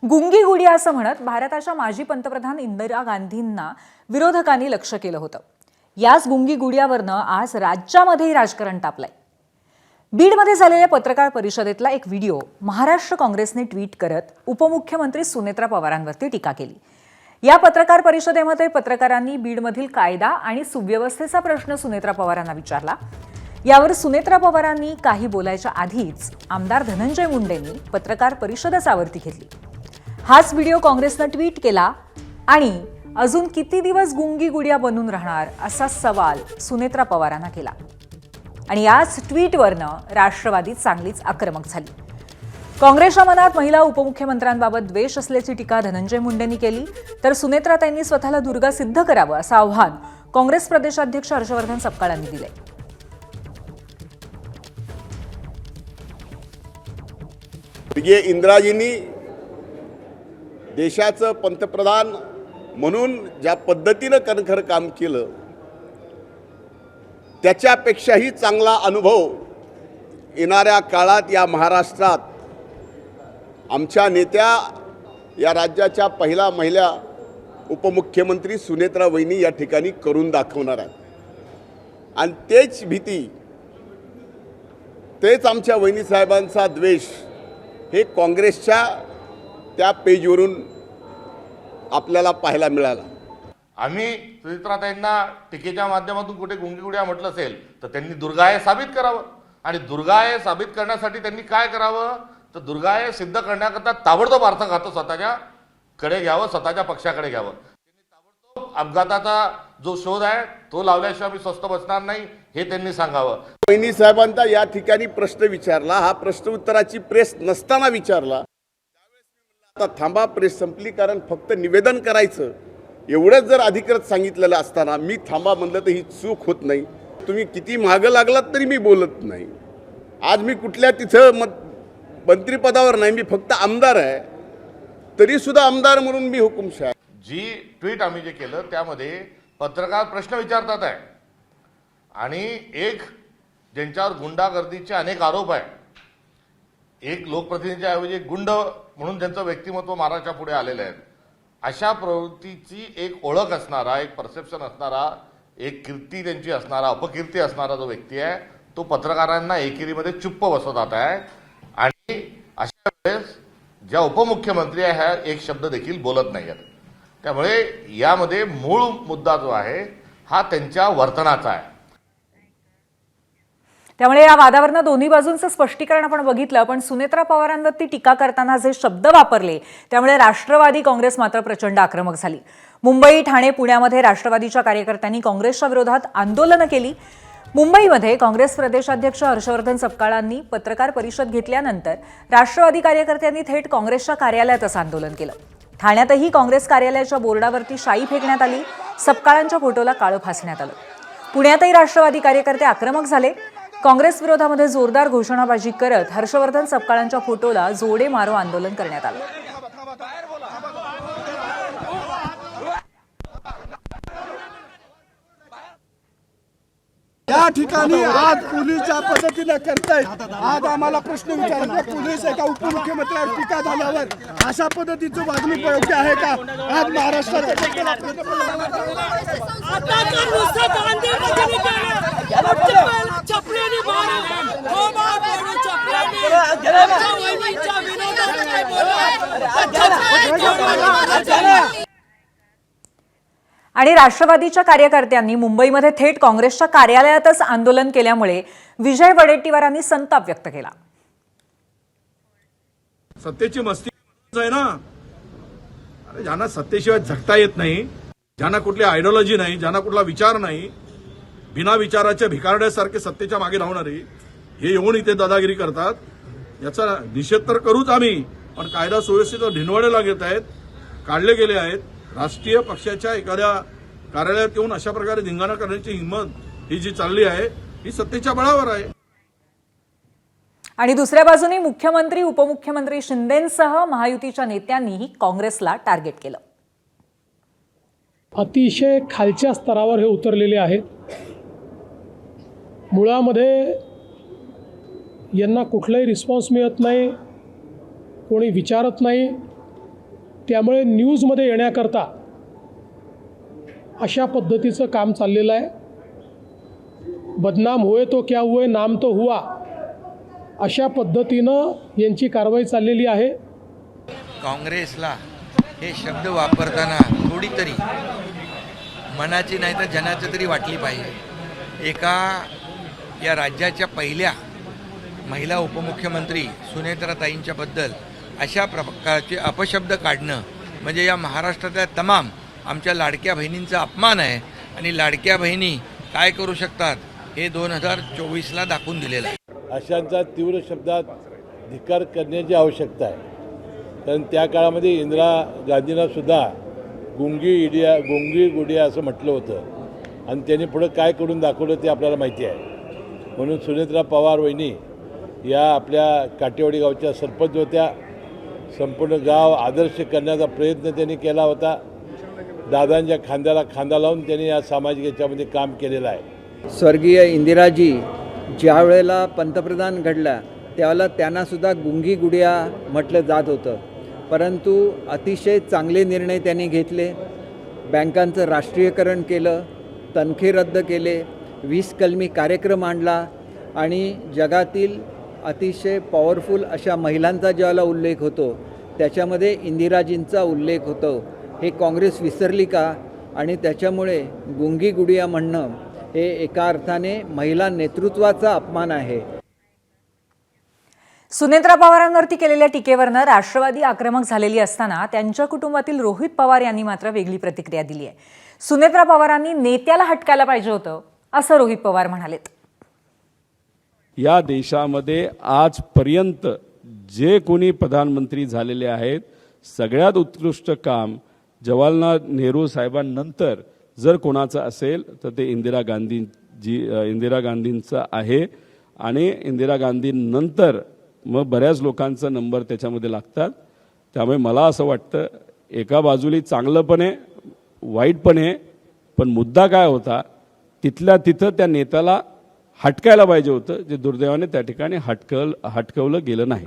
गुंगी गुडिया असं म्हणत भारताच्या माजी पंतप्रधान इंदिरा गांधींना विरोधकांनी लक्ष केलं होतं। याच गुंगी गुडियावरनं आज राज्यामध्येही राजकारण तापलंय। बीडमध्ये झालेल्या पत्रकार परिषदेतला एक व्हिडिओ महाराष्ट्र काँग्रेसने ट्विट करत उपमुख्यमंत्री सुनेत्रा पवारांवरती टीका केली। या पत्रकार परिषदेमध्ये पत्रकारांनी बीडमधील कायदा आणि सुव्यवस्थेचा प्रश्न सुनेत्रा पवारांना विचारला। यावर सुनेत्रा पवारांनी काही बोलायच्या आधीच आमदार धनंजय मुंडेंनी पत्रकार परिषदच आवरती घेतली। हाच व्हिडिओ काँग्रेसने ट्विट केला आणि अजून किती दिवस गुंगी गुडिया बनून राहणार असा सवाल सुनेत्रा पवारांना केला। आणि याच ट्विटवरनं राष्ट्रवादी चांगलीच आक्रमक झाली। काँग्रेसच्या मनात महिला उपमुख्यमंत्र्यांबाबत द्वेष असल्याची टीका धनंजय मुंडेंनी केली, तर सुनेत्राताईंनी स्वतःला दुर्गा सिद्ध करावं असं आव्हान काँग्रेस प्रदेशाध्यक्ष हर्षवर्धन सपकाळांनी दिलंय। इंदिराजींनी देशाचं पंतप्रधान म्हणून ज्या पद्धतीनं कणखर काम केलं त्याच्यापेक्षाही चांगला अनुभव येणाऱ्या काळात या महाराष्ट्रात आमच्या नेत्या या राज्याच्या पहिला महिला उपमुख्यमंत्री सुनेत्रा वहिनी या ठिकाणी करून दाखवणार आहेत। आणि तेच भीती, तेच आमच्या वहिनी साहेबांचा द्वेष हे काँग्रेसच्या त्या पेजवरून आपल्याला पाहायला मिळाला। आम्ही सुनेत्राताईंना टीकेच्या माध्यमातून कुठे गुंगी गुडिया म्हटलं असेल तर त्यांनी दुर्गाय साबित करावं, आणि दुर्गाय साबित करण्यासाठी त्यांनी काय करावं तर दुर्गाय सिद्ध करण्याकरता ताबडतोब अर्थ खातं स्वतःच्या कडे घ्यावं, स्वतःच्या पक्षाकडे घ्यावं। त्यांनी ताबडतोब अपघाताचा जो शोध आहे तो लावल्याशिवाय आम्ही स्वस्थ बसणार नाही हे त्यांनी सांगावं। वहिनी साहेबांचा या ठिकाणी प्रश्न विचारला, हा प्रश्न उत्तराची प्रेस नसताना विचारला। आता थांबा, प्रेस संपली, कारण फक्त निवेदन करायचं एवढंच जर अधिकृत सांगितलेलं असताना मी थांबा म्हणलं तर ही चूक होत नाही। तुम्ही किती मागं लागलात तरी मी बोलत नाही। आज मी कुठल्या तिथं मंत्रिपदावर नाही, मी फक्त आमदार आहे, तरी सुद्धा आमदार म्हणून मी हुकुमशाह। जी ट्विट आम्ही जे केलं त्यामध्ये पत्रकार प्रश्न विचारतात आहे आणि एक ज्यांच्यावर गुंडागर्दीचे अनेक आरोप आहे, एक लोकप्रतिनिधीच्या ऐवजी एक गुंड म्हणून ज्यांचं व्यक्तिमत्व महाराष्ट्रा पुढे आलेलं आहे, अशा प्रवृत्तीची एक ओळख असणारा, एक परसेप्शन असणारा, एक कीर्ती त्यांची असणारा, अपकीर्ती असणारा जो व्यक्ती आहे तो पत्रकारांना एकेरीमध्ये चुप्प बसवत आहे। आणि अशा वेळेस ज्या उपमुख्यमंत्री आहे ह्या एक शब्द देखील बोलत नाही आहेत। त्यामुळे यामध्ये मूळ मुद्दा जो आहे हा त्यांच्या वर्तनाचा आहे। त्यामुळे या वादावरनं दोन्ही बाजूंचं स्पष्टीकरण आपण बघितलं, पण सुनेत्रा पवारांवरती टीका करताना जे शब्द वापरले त्यामुळे राष्ट्रवादी काँग्रेस मात्र प्रचंड आक्रमक झाली। मुंबई, ठाणे, पुण्यामध्ये राष्ट्रवादीच्या कार्यकर्त्यांनी काँग्रेसच्या विरोधात आंदोलनं केली। मुंबईमध्ये काँग्रेस प्रदेशाध्यक्ष हर्षवर्धन सपकाळांनी पत्रकार परिषद घेतल्यानंतर राष्ट्रवादी कार्यकर्त्यांनी थेट काँग्रेसच्या कार्यालयातच आंदोलन केलं। ठाण्यातही काँग्रेस कार्यालयाच्या बोर्डावरती शाई फेकण्यात आली, सपकाळांच्या फोटोला काळं फासण्यात आलं। पुण्यातही राष्ट्रवादी कार्यकर्ते आक्रमक झाले। काँग्रेस विरोधामध्ये जोरदार घोषणाबाजी करत हर्षवर्धन सपकाळांच्या फोटोला जोडे मारो आंदोलन करण्यात आलं। या ठिकाणी आज पोलीस ज्या पद्धतीने करतायत, आज आम्हाला प्रश्न विचारला पोलीस एका उपमुख्यमंत्र्यावर टीका झाल्यावर अशा पद्धतीचं वागणूक योग्य आहे का? आज महाराष्ट्रात आणि राष्ट्रवादीच्या कार्यकर्त्यांनी मुंबईमध्ये थेट काँग्रेसच्या कार्यालयातच आंदोलन केल्यामुळे विजय वडेट्टीवारांनी संताप व्यक्त केला। सत्तेची मस्ती आहे ना, अरे ज्यांना सत्तेशिवाय झटता येत नाही, ज्यांना कुठली आयडियोलॉजी नाही, ज्यांना कुठला विचार नाही, बिना विचाराच्या भिकारड्यासारखे सत्तेच्या मागे धावणारे हे येऊन इथे दादागिरी करतात, याचा निषेध तर करूच आम्ही, पण कायदा सुव्यवस्थेचं ढिंडवाडे घेत आहेत, काढले गेले आहेत। राष्ट्रीय पक्षाच्या एखाद्या कार्यालयात येऊन अशा प्रकारे धिंगाणा करण्याची हिंमत ही जी चालली आहे ही सत्तेच्या बळावर आहे। आणि दुसऱ्या बाजूने मुख्यमंत्री, उपमुख्यमंत्री शिंदेंसह महायुतीच्या नेत्यांनीही काँग्रेसला टार्गेट केलं। अतिशय खालच्या स्तरावर हे उतरलेले आहेत। मुळामध्ये यांना कुठलाही रिस्पॉन्स मिळत नाही, कोणी विचारत नाही, त्यामुळे न्यूजमध्ये येण्याकरता अशा पद्धतीचं काम चाललेलं आहे. बदनाम हुए तो क्या हुए, नाम तो हुआ, अशा पद्धतीनं यांची कारवाई चाललेली आहे. काँग्रेसला हे शब्द वापरताना थोडी तरी मनाची नाही तर जनाची तरी वाटली पाहिजे. एका या राज्याच्या पहिल्या महिला उपमुख्यमंत्री सुनेत्राताईंच्याबद्दल अशा प्रकारचे अपशब्द काढणं म्हणजे या महाराष्ट्रातल्या तमाम आमच्या लाडक्या बहिणींचा अपमान आहे. आणि लाडक्या बहिणी काय करू शकतात हे 2024ला दाखवून दिलेलं आहे. अशांचा तीव्र शब्दात धिक्कार करण्याची आवश्यकता आहे. कारण त्या काळामध्ये इंदिरा गांधींनासुद्धा गुंगी गुडिया असं म्हटलं होतं आणि त्यांनी पुढं काय करून दाखवलं ते आपल्याला माहिती आहे. म्हणून सुनेत्रा पवार वहिनी या आपल्या काटेवाडी गावच्या सरपंच होत्या. संपूर्ण गाव आदर्श करण्याचा प्रयत्न त्यांनी केला होता. दादांच्या खांद्याला खांदा लावून त्यांनी या सामाजिक याच्यामध्ये काम केलेलं आहे. स्वर्गीय इंदिराजी ज्या वेळेला पंतप्रधान घडल्या त्यावेळेला त्यांनासुद्धा गुंगी गुडिया म्हटलं जात होतं. परंतु अतिशय चांगले निर्णय त्यांनी घेतले. बँकांचं राष्ट्रीयकरण केलं, तनखे रद्द केले, 20 कलमी कार्यक्रम आणला आणि जगातील अतिशय पॉवरफुल अशा महिलांचा ज्यावेळेला उल्लेख होतो त्याच्यामध्ये इंदिराजींचा उल्लेख होतो. हे काँग्रेस विसरली का? आणि त्याच्यामुळे गुंगी गुडिया म्हणणं हे एका अर्थाने महिला नेतृत्वाचा अपमान आहे. सुनेत्रा पवारांवरती केलेल्या टीकेवरनं राष्ट्रवादी आक्रमक झालेली असताना त्यांच्या कुटुंबातील रोहित पवार यांनी मात्र वेगळी प्रतिक्रिया दिली आहे. सुनेत्रा पवारांनी नेत्याला हटकायला पाहिजे होतं असं रोहित पवार म्हणालेत. या देशामध्ये आजपर्यंत जे कोणी प्रधानमंत्री झालेले आहेत सगळ्यात उत्कृष्ट काम जवाहरलाल नेहरू साहेबांनंतर जर कोणाचं असेल तर ते इंदिरा गांधींचं आहे. आणि इंदिरा गांधींनंतर मग बऱ्याच लोकांचा नंबर त्याच्यामध्ये लागतात. त्यामुळे मला असं वाटतं एका बाजूला चांगलं पण आहे वाईट पण आहे. पण मुद्दा काय होता तिथल्या तिथं त्या नेत्याला हटकायला पाहिजे होतं जे दुर्दैवाने त्या ठिकाणी हटकवलं गेलं नाही.